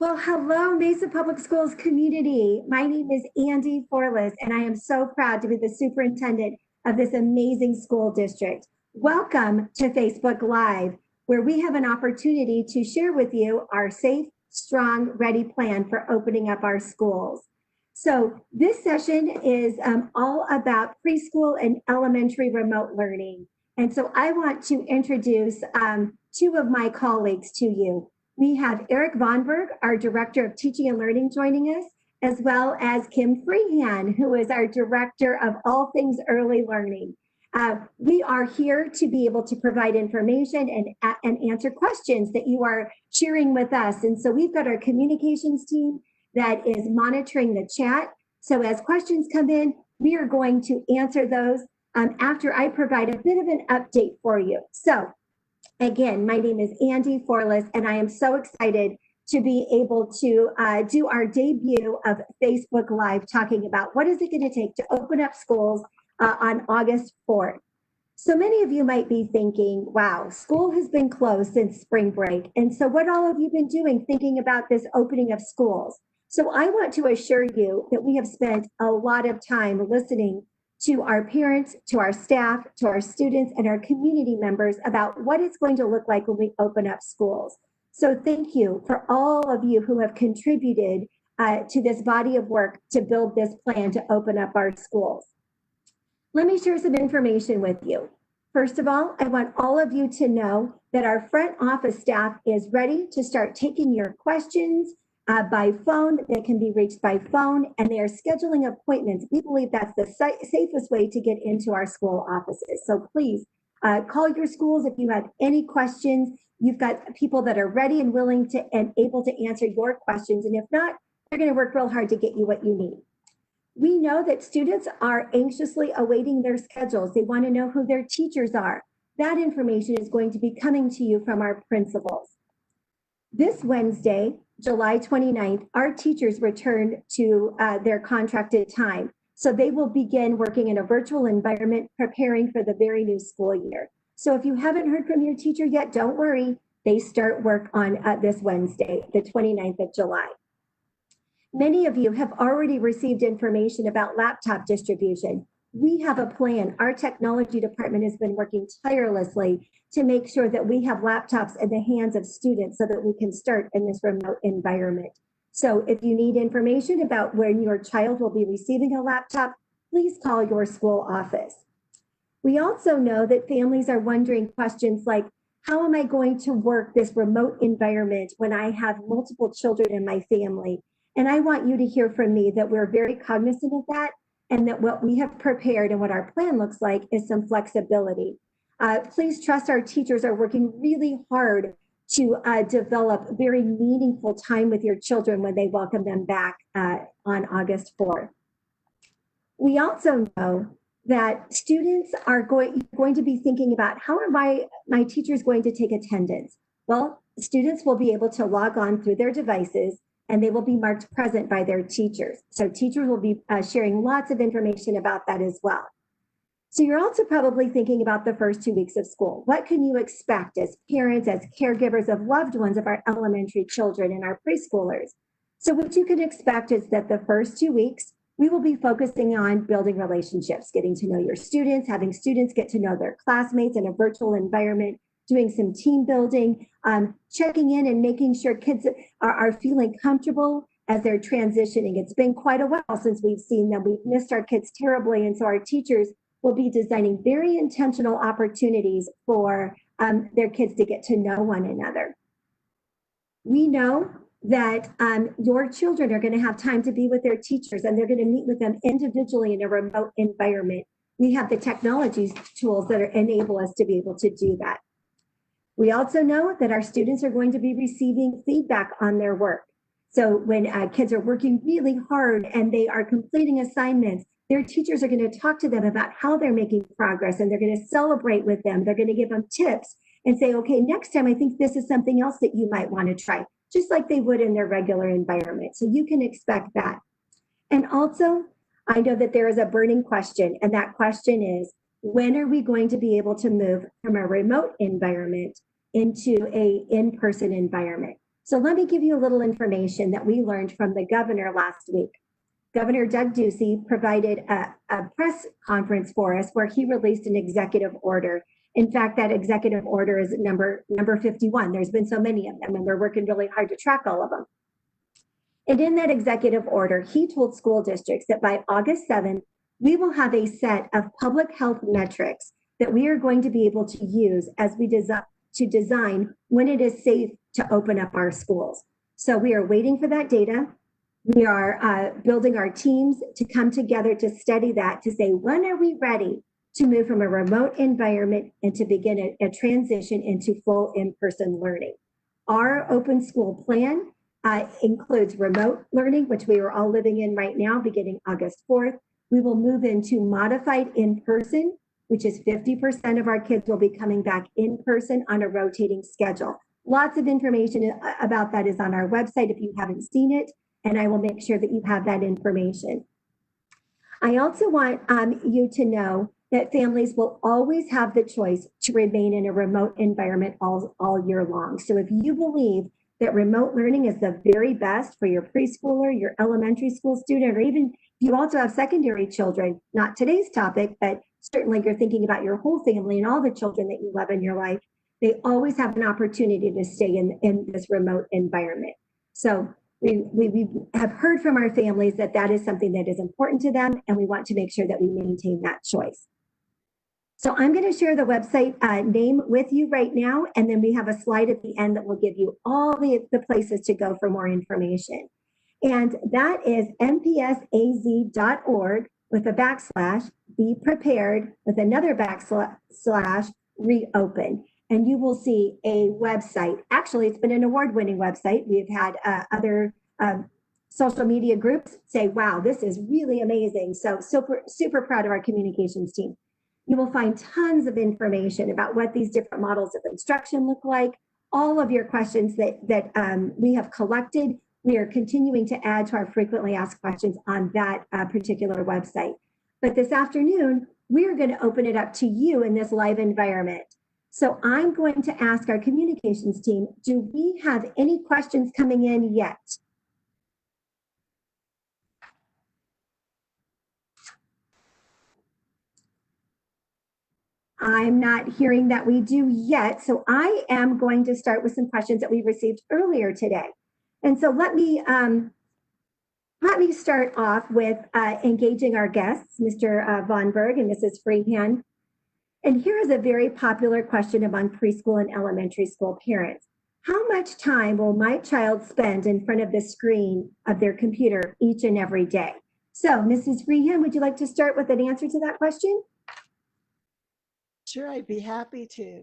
Well, hello, Mesa Public Schools community. My name is Andy Forlis, and I am so proud to be the superintendent of this amazing school district. Welcome to Facebook Live, where we have an opportunity to share with you our safe, strong, ready plan for opening up our schools. So this session is all about preschool and elementary remote learning. And so I want to introduce two of my colleagues to you. We have Eric Vonberg, our Director of Teaching and Learning, joining us, as well as Kim Freehan, who is our Director of All Things Early Learning. We are here to be able to provide information and answer questions that you are sharing with us. And so we've got our communications team that is monitoring the chat. So as questions come in, we are going to answer those after I provide a bit of an update for you. So again, my name is Andy Forlis, and I am so excited to be able to do our debut of Facebook Live, talking about what is it going to take to open up schools on August 4th. So many of you might be thinking, wow, school has been closed since spring break. And so what all have you been doing thinking about this opening of schools? So I want to assure you that we have spent a lot of time listening to our parents, to our staff, to our students, and our community members about what it's going to look like when we open up schools. So thank you for all of you who have contributed to this body of work to build this plan to open up our schools. Let me share some information with you. First of all, I want all of you to know that our front office staff is ready to start taking your questions by phone. They can be reached by phone, and they are scheduling appointments. We believe that's the safest way to get into our school offices. So please call your schools if you have any questions. You've got people that are ready and willing to and able to answer your questions. And if not, they're going to work real hard to get you what you need. We know that students are anxiously awaiting their schedules. They want to know who their teachers are. That information is going to be coming to you from our principals. This Wednesday, July 29th, our teachers return to their contracted time. So they will begin working in a virtual environment, preparing for the very new school year. So if you haven't heard from your teacher yet, don't worry. They start work on this Wednesday, the 29th of July. Many of you have already received information about laptop distribution. We have a plan. Our technology department has been working tirelessly to make sure that we have laptops in the hands of students so that we can start in this remote environment. So if you need information about when your child will be receiving a laptop, please call your school office. We also know that families are wondering questions like, how am I going to work this remote environment when I have multiple children in my family? And I want you to hear from me that we're very cognizant of that, and that what we have prepared and what our plan looks like is some flexibility. Please trust our teachers are working really hard to develop very meaningful time with your children when they welcome them back on August 4th. We also know that students are going to be thinking about, how are my teachers going to take attendance? Well, students will be able to log on through their devices, and they will be marked present by their teachers. So teachers will be sharing lots of information about that as well. So you're also probably thinking about the first 2 weeks of school. What can you expect as parents, as caregivers of loved ones of our elementary children and our preschoolers? So what you can expect is that the first 2 weeks, we will be focusing on building relationships, getting to know your students, having students get to know their classmates in a virtual environment, doing some team building, checking in and making sure kids are feeling comfortable as they're transitioning. It's been quite a while since we've seen them. We've missed our kids terribly. And so our teachers will be designing very intentional opportunities for their kids to get to know one another. We know that your children are going to have time to be with their teachers, and they're going to meet with them individually in a remote environment. We have the technology tools that enable us to be able to do that. We also know that our students are going to be receiving feedback on their work. So when kids are working really hard and they are completing assignments, their teachers are going to talk to them about how they're making progress, and they're going to celebrate with them. They're going to give them tips and say, okay, next time I think this is something else that you might want to try, just like they would in their regular environment. So you can expect that. And also, I know that there is a burning question, and that question is, when are we going to be able to move from a remote environment into a in-person environment? So let me give you a little information that we learned from the governor last week. Governor Doug Ducey provided a press conference for us where he released an executive order. In fact, that executive order is number 51. There's been so many of them, and we're working really hard to track all of them. And in that executive order, he told school districts that by August 7th, we will have a set of public health metrics that we are going to be able to use as we design when it is safe to open up our schools. So we are waiting for that data. We are building our teams to come together to study that, to say, when are we ready to move from a remote environment and to begin a transition into full in-person learning? Our open school plan includes remote learning, which we are all living in right now, beginning August 4th. We will move into modified in-person, which is 50% of our kids will be coming back in person on a rotating schedule. Lots of information about that is on our website if you haven't seen it, and I will make sure that you have that information. I also want you to know that families will always have the choice to remain in a remote environment all year long. So if you believe that remote learning is the very best for your preschooler, your elementary school student, or even if you also have secondary children, not today's topic, but certainly you're thinking about your whole family and all the children that you love in your life, they always have an opportunity to stay in this remote environment. So we have heard from our families that that is something that is important to them, and we want to make sure that we maintain that choice. So I'm going to share the website name with you right now, and then we have a slide at the end that will give you all the places to go for more information. And that is mpsaz.org with a backslash, be prepared with another backslash, reopen. And you will see a website. Actually, it's been an award-winning website. We've had other social media groups say, wow, this is really amazing. So super proud of our communications team. You will find tons of information about what these different models of instruction look like, all of your questions that we have collected. We are continuing to add to our frequently asked questions on that particular website. But this afternoon, we're going to open it up to you in this live environment. So I'm going to ask our communications team, do we have any questions coming in yet? I'm not hearing that we do yet. So I am going to start with some questions that we received earlier today. And so let me start off with engaging our guests, Mr. Von Berg and Mrs. Freehand. And here is a very popular question among preschool and elementary school parents. How much time will my child spend in front of the screen of their computer each and every day? So, Mrs. Freehand, would you like to start with an answer to that question? Sure, I'd be happy to.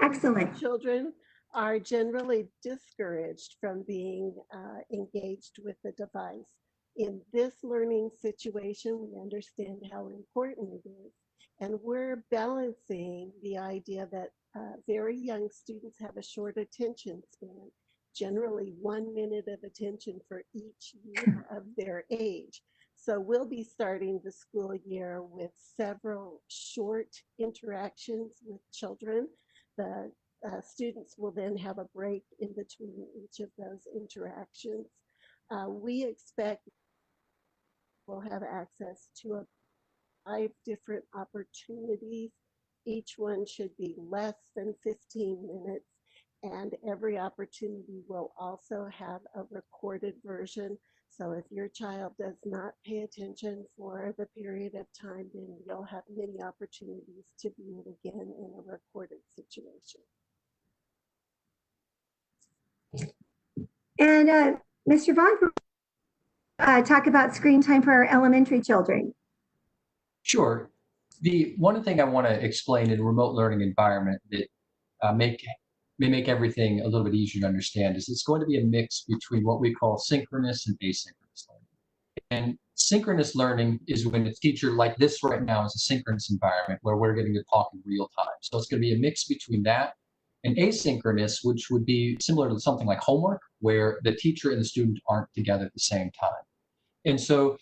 Excellent. Children are generally discouraged from being engaged with the device. In this learning situation, we understand how important it is. And we're balancing the idea that very young students have a short attention span, generally 1 minute of attention for each year of their age. So we'll be starting the school year with several short interactions with children. The students will then have a break in between each of those interactions. We expect we'll have access to 5 different opportunities. Each one should be less than 15 minutes, and every opportunity will also have a recorded version. So if your child does not pay attention for the period of time, then you'll have many opportunities to view it again in a recorded situation. And Mr. Vaughn, talk about screen time for our elementary children. Sure. The one thing I want to explain in a remote learning environment that may make everything a little bit easier to understand is it's going to be a mix between what we call synchronous and asynchronous learning. And synchronous learning is when a teacher like this right now is a synchronous environment where we're getting to talk in real time. So it's going to be a mix between that and asynchronous, which would be similar to something like homework, where the teacher and the student aren't together at the same time. And so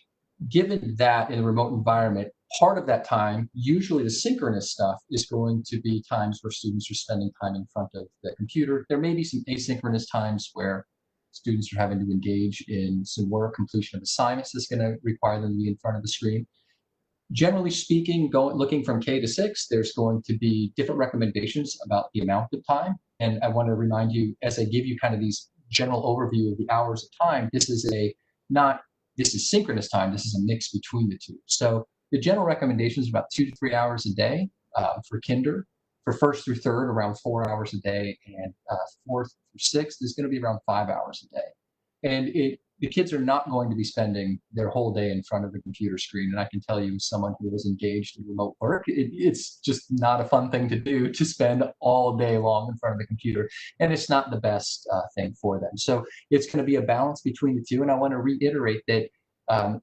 given that in a remote environment, part of that time, usually the synchronous stuff, is going to be times where students are spending time in front of the computer. There may be some asynchronous times where students are having to engage in some work, completion of assignments that's going to require them to be in front of the screen. Generally speaking, looking from K to 6, there's going to be different recommendations about the amount of time. And I want to remind you, as I give you kind of these general overview of the hours of time, this is synchronous time. This is a mix between the two. So the general recommendation is about 2 to 3 hours a day for kinder. For first through third, around 4 hours a day, and fourth through sixth is going to be around 5 hours a day. And the kids are not going to be spending their whole day in front of the computer screen. And I can tell you, as someone who is engaged in remote work, it's just not a fun thing to do, to spend all day long in front of the computer. And it's not the best thing for them. So it's going to be a balance between the two. And I want to reiterate that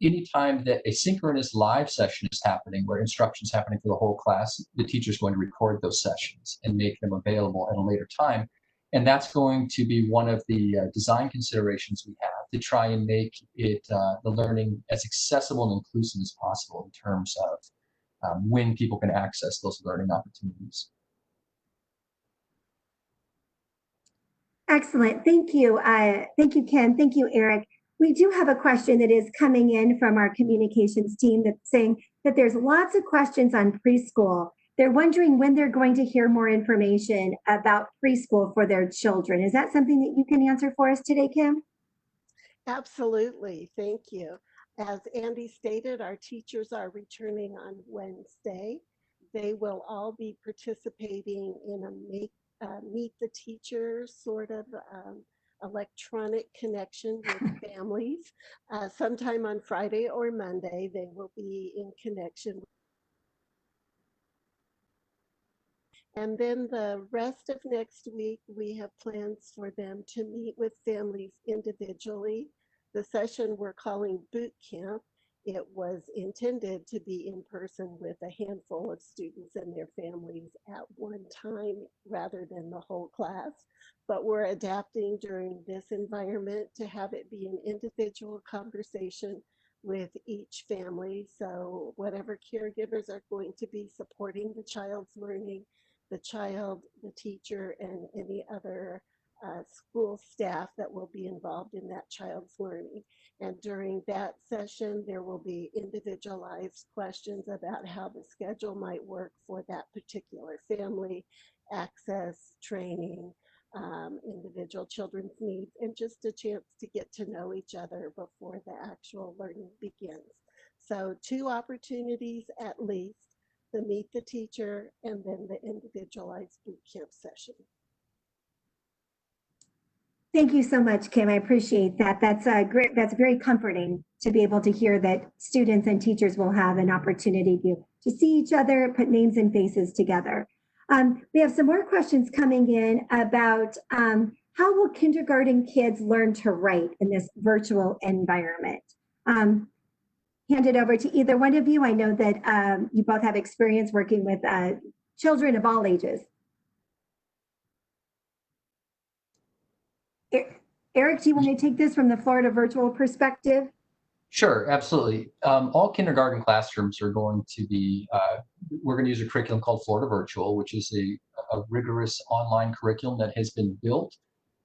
anytime that a synchronous live session is happening, where instruction is happening for the whole class, the teacher is going to record those sessions and make them available at a later time. And that's going to be one of the design considerations we have, to try and make it the learning as accessible and inclusive as possible in terms of when people can access those learning opportunities. Excellent. Thank you. Thank you, Ken. Thank you, Eric. We do have a question that is coming in from our communications team that's saying that there's lots of questions on preschool. They're wondering when they're going to hear more information about preschool for their children. Is that something that you can answer for us today, Kim? Absolutely. Thank you. As Andy stated, our teachers are returning on Wednesday. They will all be participating in a meet the teacher sort of electronic connection with families. Sometime on Friday or Monday, they will be in connection. And then the rest of next week, we have plans for them to meet with families individually. The session we're calling Boot Camp. It was intended to be in person with a handful of students and their families at one time rather than the whole class. But we're adapting during this environment to have it be an individual conversation with each family. So whatever caregivers are going to be supporting the child's learning, the child, the teacher, and any other school staff that will be involved in that child's learning. And during that session, there will be individualized questions about how the schedule might work for that particular family, access, training, individual children's needs, and just a chance to get to know each other before the actual learning begins. So 2 opportunities at least: the meet the teacher and then the individualized boot camp session. Thank you so much, Kim. I appreciate that. That's great. That's very comforting to be able to hear that students and teachers will have an opportunity to see each other, put names and faces together. We have some more questions coming in about how will kindergarten kids learn to write in this virtual environment? Hand it over to either one of you. I know that you both have experience working with children of all ages. Eric, do you want to take this from the Florida virtual perspective? Sure, absolutely. All kindergarten classrooms are going to be, we're going to use a curriculum called Florida Virtual, which is a rigorous online curriculum that has been built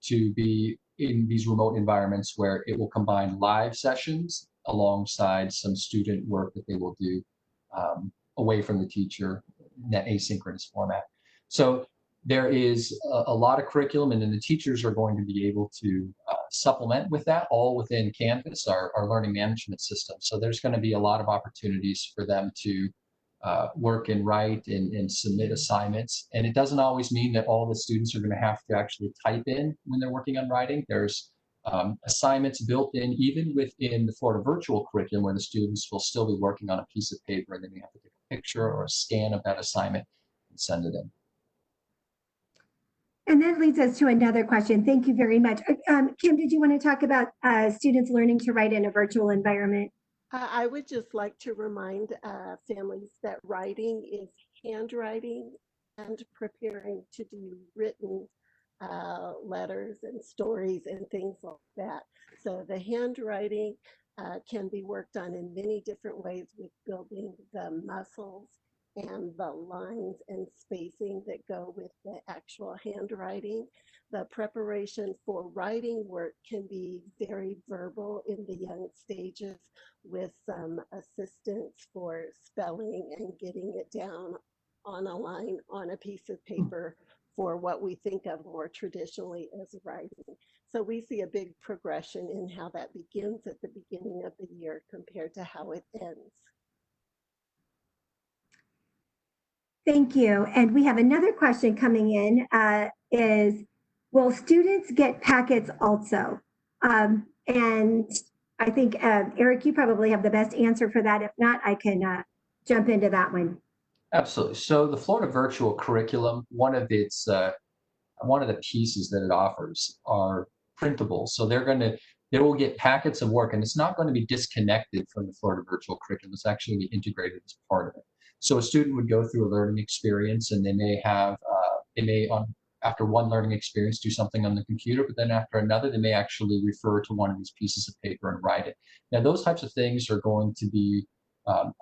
to be in these remote environments, where it will combine live sessions alongside some student work that they will do away from the teacher in that asynchronous format. So there is a lot of curriculum, and then the teachers are going to be able to supplement with that, all within Canvas, our learning management system. So there's going to be a lot of opportunities for them to work and write and submit assignments. And it doesn't always mean that all the students are going to have to actually type in when they're working on writing. There's assignments built in, even within the Florida virtual curriculum, where the students will still be working on a piece of paper, and they may have to take a picture or a scan of that assignment and send it in. And that leads us to another question. Thank you very much. Kim, did you want to talk about students learning to write in a virtual environment? I would just like to remind families that writing is handwriting and preparing to do written letters and stories and things like that. So the handwriting can be worked on in many different ways, with building the muscles and the lines and spacing that go with the actual handwriting. The preparation for writing work can be very verbal in the young stages with some assistance for spelling and getting it down on a line on a piece of paper for what we think of more traditionally as writing. So we see a big progression in how that begins at the beginning of the year compared to how it ends. Thank you. And we have another question coming in is, will students get packets also? And I think, Eric, you probably have the best answer for that. If not, I can jump into that one. Absolutely. So the Florida virtual curriculum, one of the pieces that it offers are printables. So they will get packets of work, and it's not going to be disconnected from the Florida virtual curriculum. It's actually going to be integrated as part of it. So a student would go through a learning experience, and they may after one learning experience do something on the computer, but then after another, they may actually refer to one of these pieces of paper and write it. Now, those types of things are going to be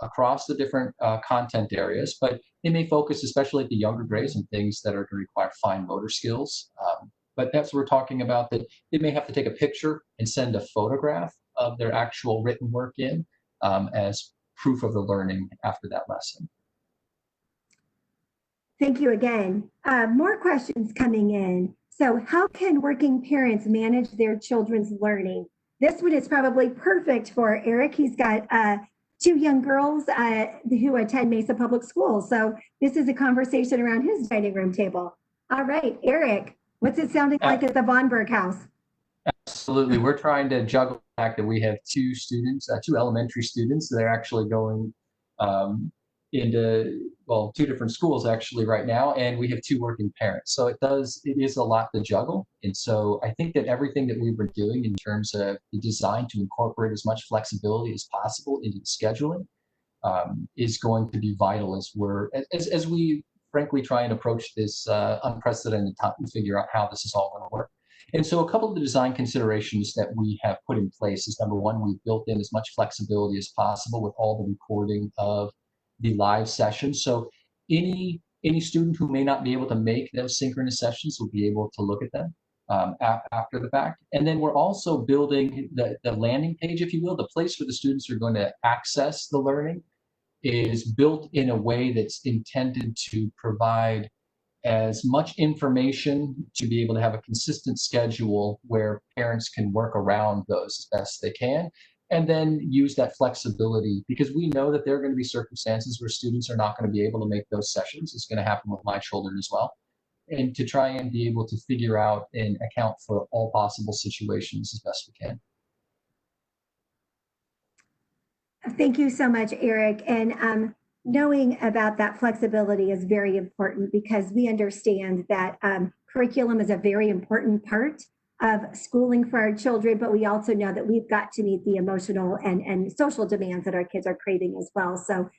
across the different content areas, but they may focus especially at the younger grades on things that are going to require fine motor skills. But that's what we're talking about, that they may have to take a picture and send a photograph of their actual written work in as proof of the learning after that lesson. Thank you again. More questions coming in. So how can working parents manage their children's learning? This one is probably perfect for Eric. He's got two young girls who attend Mesa Public Schools. So this is a conversation around his dining room table. All right, Eric, what's it sounding like at the Von Berg house? Absolutely. We're trying to juggle the fact that we have two elementary students that are actually going into, well, two different schools actually right now, and we have two working parents. So it is a lot to juggle. And so I think that everything that we've been doing in terms of the design to incorporate as much flexibility as possible into the scheduling is going to be vital as we frankly try and approach this unprecedented time and figure out how this is all going to work. And so a couple of the design considerations that we have put in place is, number one, we've built in as much flexibility as possible with all the recording of the live sessions. So any student who may not be able to make those synchronous sessions will be able to look at them after the fact. And then we're also building the landing page, if you will, the place where the students are going to access the learning is built in a way that's intended to provide as much information to be able to have a consistent schedule where parents can work around those as best they can, and then use that flexibility, because we know that there are going to be circumstances where students are not going to be able to make those sessions. It's going to happen with my children as well. And to try and be able to figure out and account for all possible situations as best we can. Thank you so much, Eric. And knowing about that flexibility is very important because we understand that curriculum is a very important part of schooling for our children, but we also know that we've got to meet the emotional and social demands that our kids are craving as well. So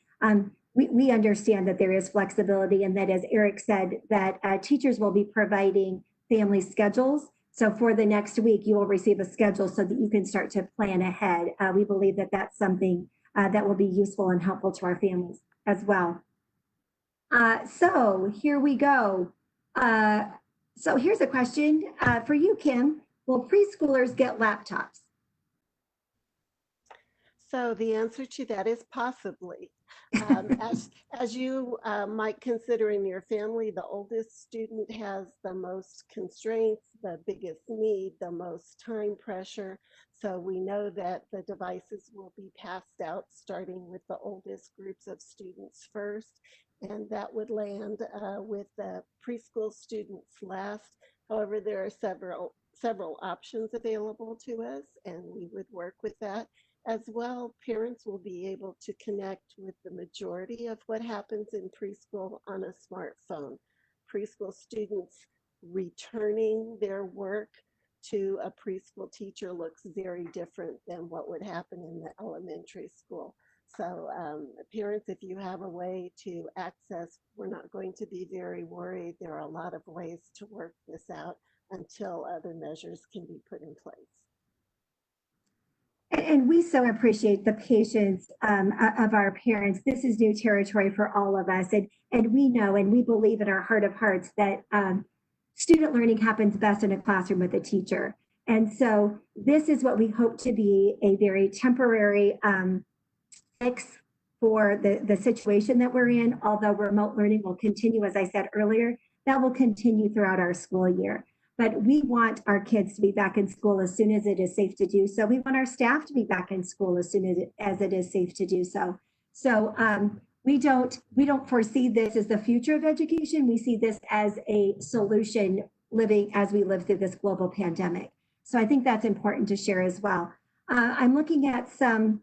we understand that there is flexibility, and that, as Eric said, that teachers will be providing family schedules. So for the next week, you will receive a schedule so that you can start to plan ahead. We believe that that's something that will be useful and helpful to our families as well. So here we go. So here's a question for you, Kim. Will preschoolers get laptops? So the answer to that is possibly. As you might consider in your family, the oldest student has the most constraints, the biggest need, the most time pressure. So we know that the devices will be passed out starting with the oldest groups of students first, and that would land with the preschool students last. However, there are several options available to us, and we would work with that. As well, parents will be able to connect with the majority of what happens in preschool on a smartphone. Preschool students returning their work to a preschool teacher looks very different than what would happen in the elementary school. So parents, if you have a way to access, we're not going to be very worried. There are a lot of ways to work this out until other measures can be put in place. And we so appreciate the patience of our parents. This is new territory for all of us. And we know and we believe in our heart of hearts that student learning happens best in a classroom with a teacher. And so this is what we hope to be a very temporary fix for the situation that we're in, although remote learning will continue, as I said earlier, that will continue throughout our school year. But we want our kids to be back in school as soon as it is safe to do so. We want our staff to be back in school as soon as it is safe to do so. So we don't foresee this as the future of education. We see this as a solution living as we live through this global pandemic. So I think that's important to share as well. I'm looking at some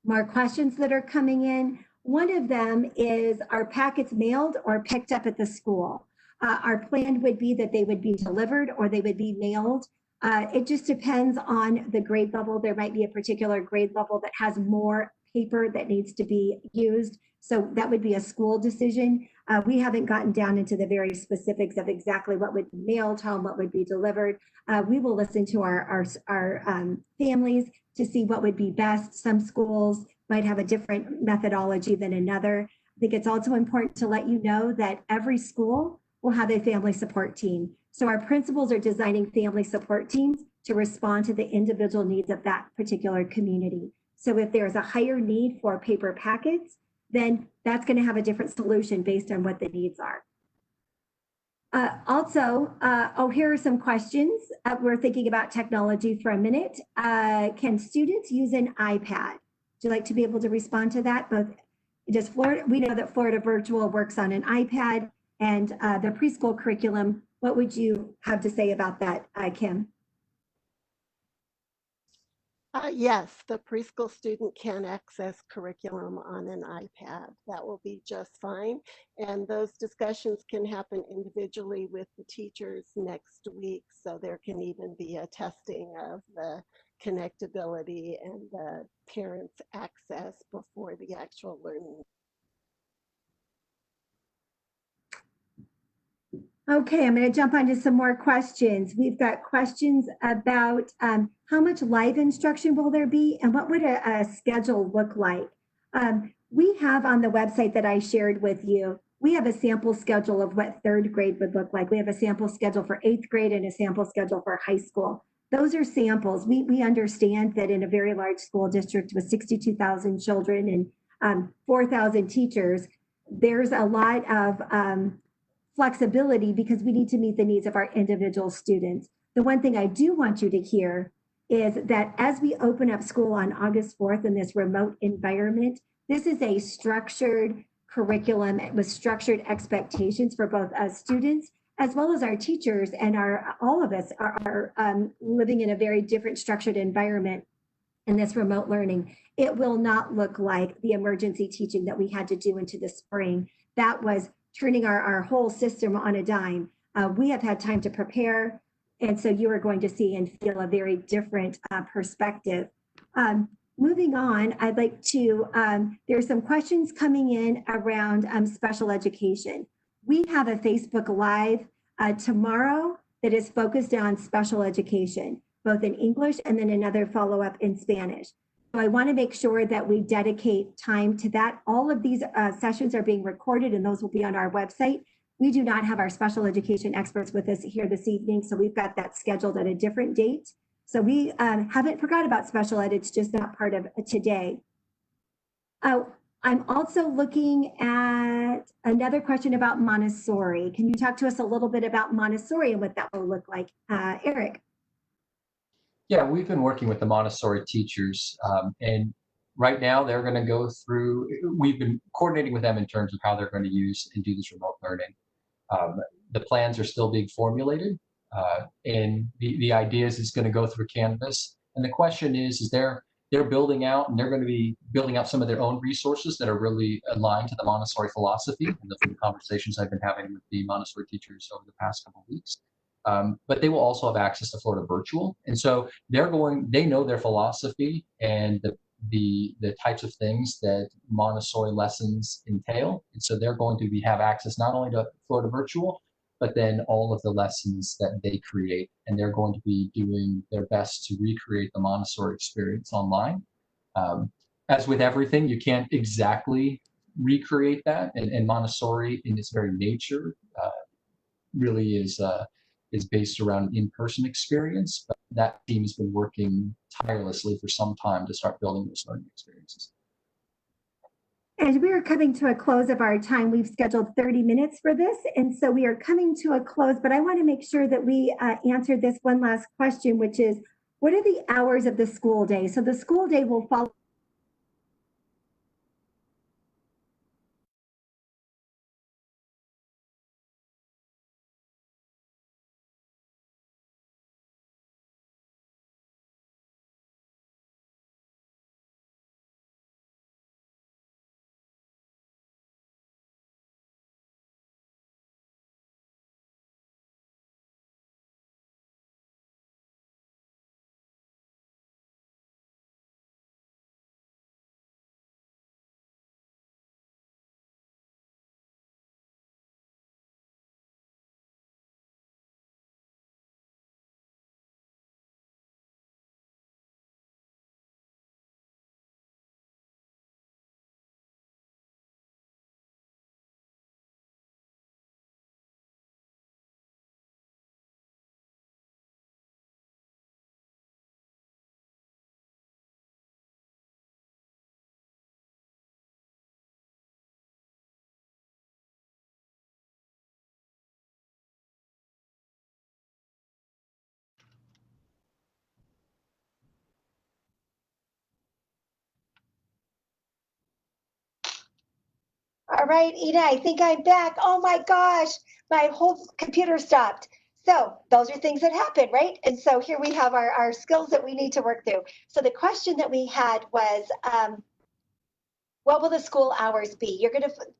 more questions that are coming in. One of them is, are packets mailed or picked up at the school? Our plan would be that they would be delivered or they would be mailed. It just depends on the grade level. There might be a particular grade level that has more paper that needs to be used. So that would be a school decision. We haven't gotten down into the very specifics of exactly what would be mailed home, what would be delivered. We will listen to our families to see what would be best. Some schools might have a different methodology than another. I think it's also important to let you know that every school will have a family support team. So our principals are designing family support teams to respond to the individual needs of that particular community. So if there's a higher need for paper packets, then that's going to have a different solution based on what the needs are. Here are some questions. We're thinking about technology for a minute. Can students use an iPad? Would you like to be able to respond to that? We know that Florida Virtual works on an iPad and the preschool curriculum. What would you have to say about that, Kim? Yes, the preschool student can access curriculum on an iPad. That will be just fine. And those discussions can happen individually with the teachers next week. So there can even be a testing of the connectability and the parents' access before the actual learning. Okay, I'm going to jump onto some more questions. We've got questions about how much live instruction will there be and what would a schedule look like? We have on the website that I shared with you, we have a sample schedule of what third grade would look like. We have a sample schedule for 8th grade and a sample schedule for high school. Those are samples. We understand that in a very large school district with 62,000 children and 4,000 teachers, there's a lot of flexibility because we need to meet the needs of our individual students. The one thing I do want you to hear is that as we open up school on August 4th in this remote environment, this is a structured curriculum with structured expectations for both us students as well as our teachers, and all of us are living in a very different structured environment in this remote learning. It will not look like the emergency teaching that we had to do into the spring. That was turning our whole system on a dime. We have had time to prepare, and so you are going to see and feel a very different perspective. Moving on, I'd like to, there's some questions coming in around special education. We have a Facebook Live tomorrow that is focused on special education, both in English and then another follow-up in Spanish. So I want to make sure that we dedicate time to that. All of these sessions are being recorded and those will be on our website. We do not have our special education experts with us here this evening, so we've got that scheduled at a different date. So we haven't forgot about special ed, it's just not part of today. I'm also looking at another question about Montessori. Can you talk to us a little bit about Montessori and what that will look like? Eric. Yeah, we've been working with the Montessori teachers, and right now they're going to go through, we've been coordinating with them in terms of how they're going to use and do this remote learning. The plans are still being formulated, and the idea is it's going to go through Canvas. And the question is they're building out, and they're going to be building out some of their own resources that are really aligned to the Montessori philosophy, and those are the conversations I've been having with the Montessori teachers over the past couple of weeks. But they will also have access to Florida Virtual. And so they know their philosophy and the types of things that Montessori lessons entail. And so they're going to have access not only to Florida Virtual, but then all of the lessons that they create. And they're going to be doing their best to recreate the Montessori experience online. As with everything, you can't exactly recreate that. And Montessori, in its very nature, really is based around an in-person experience. But that team has been working tirelessly for some time to start building those learning experiences. And we are coming to a close of our time. We've scheduled 30 minutes for this. And so we are coming to a close, but I want to make sure that we answer this one last question, which is, what are the hours of the school day? So the school day will follow. All right, Ina, I think I'm back. Oh my gosh, my whole computer stopped. So those are things that happen, right? And so here we have our skills that we need to work through. So the question that we had was, what will the school hours be?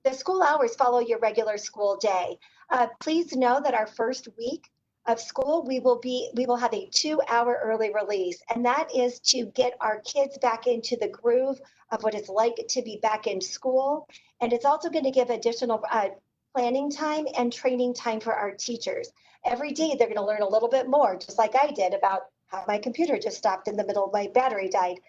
The school hours follow your regular school day. Please know that our first week of school, we will have a 2-hour early release. And that is to get our kids back into the groove of what it's like to be back in school. And it's also going to give additional planning time and training time for our teachers. Every day, they're going to learn a little bit more, just like I did, about how my computer just stopped in the middle of my battery died.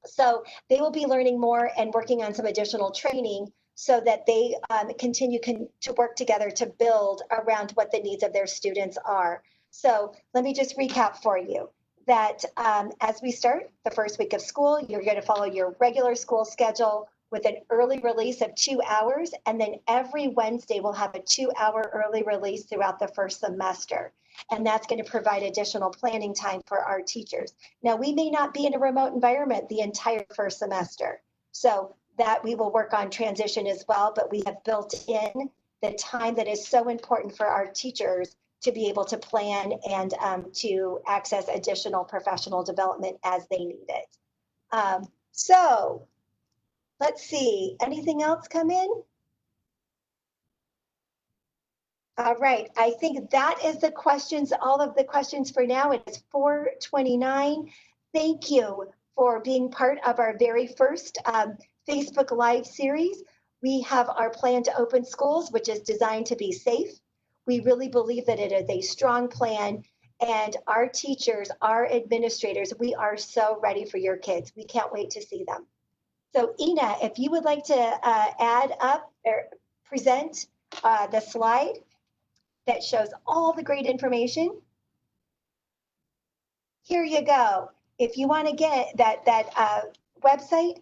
So they will be learning more and working on some additional training so that they continue to work together to build around what the needs of their students are. So let me just recap for you that as we start the first week of school, you're going to follow your regular school schedule with an early release of 2 hours. And then every Wednesday, we'll have a 2-hour early release throughout the first semester. And that's going to provide additional planning time for our teachers. Now, we may not be in a remote environment the entire first semester, so that we will work on transition as well, but we have built in the time that is so important for our teachers to be able to plan and to access additional professional development as they need it. So let's see, anything else come in? All right, I think that is the questions, all of the questions for now. It is 4:29. Thank you for being part of our very first Facebook Live series. We have our plan to open schools, which is designed to be safe. We really believe that it is a strong plan, and our teachers, our administrators, we are so ready for your kids. We can't wait to see them. So Ina, if you would like to add up or present the slide that shows all the great information. Here you go. If you want to get that website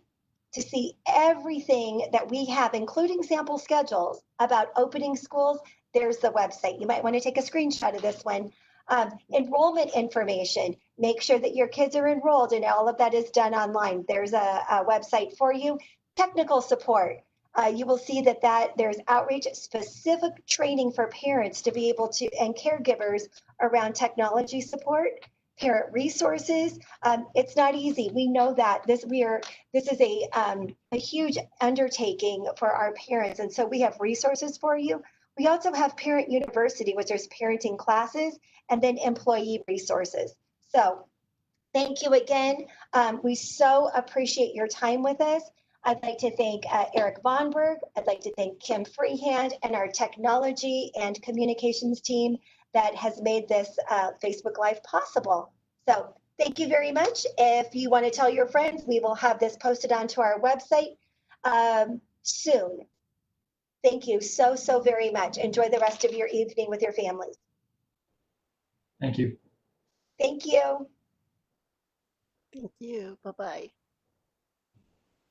to see everything that we have, including sample schedules about opening schools, there's the website. You might want to take a screenshot of this one. Enrollment information, make sure that your kids are enrolled, and all of that is done online. There's a website for you. Technical support. You will see that there's outreach, specific training for parents to be able to, and caregivers around technology support, parent resources. It's not easy. We know that this is a huge undertaking for our parents, and so we have resources for you. We also have Parent University, which is parenting classes, and then employee resources. So thank you again. We so appreciate your time with us. I'd like to thank Eric Vonberg. I'd like to thank Kim Freehand and our technology and communications team that has made this Facebook Live possible. So thank you very much. If you want to tell your friends, we will have this posted onto our website soon. Thank you so, so very much. Enjoy the rest of your evening with your families. Thank you. Thank you. Thank you. Bye-bye.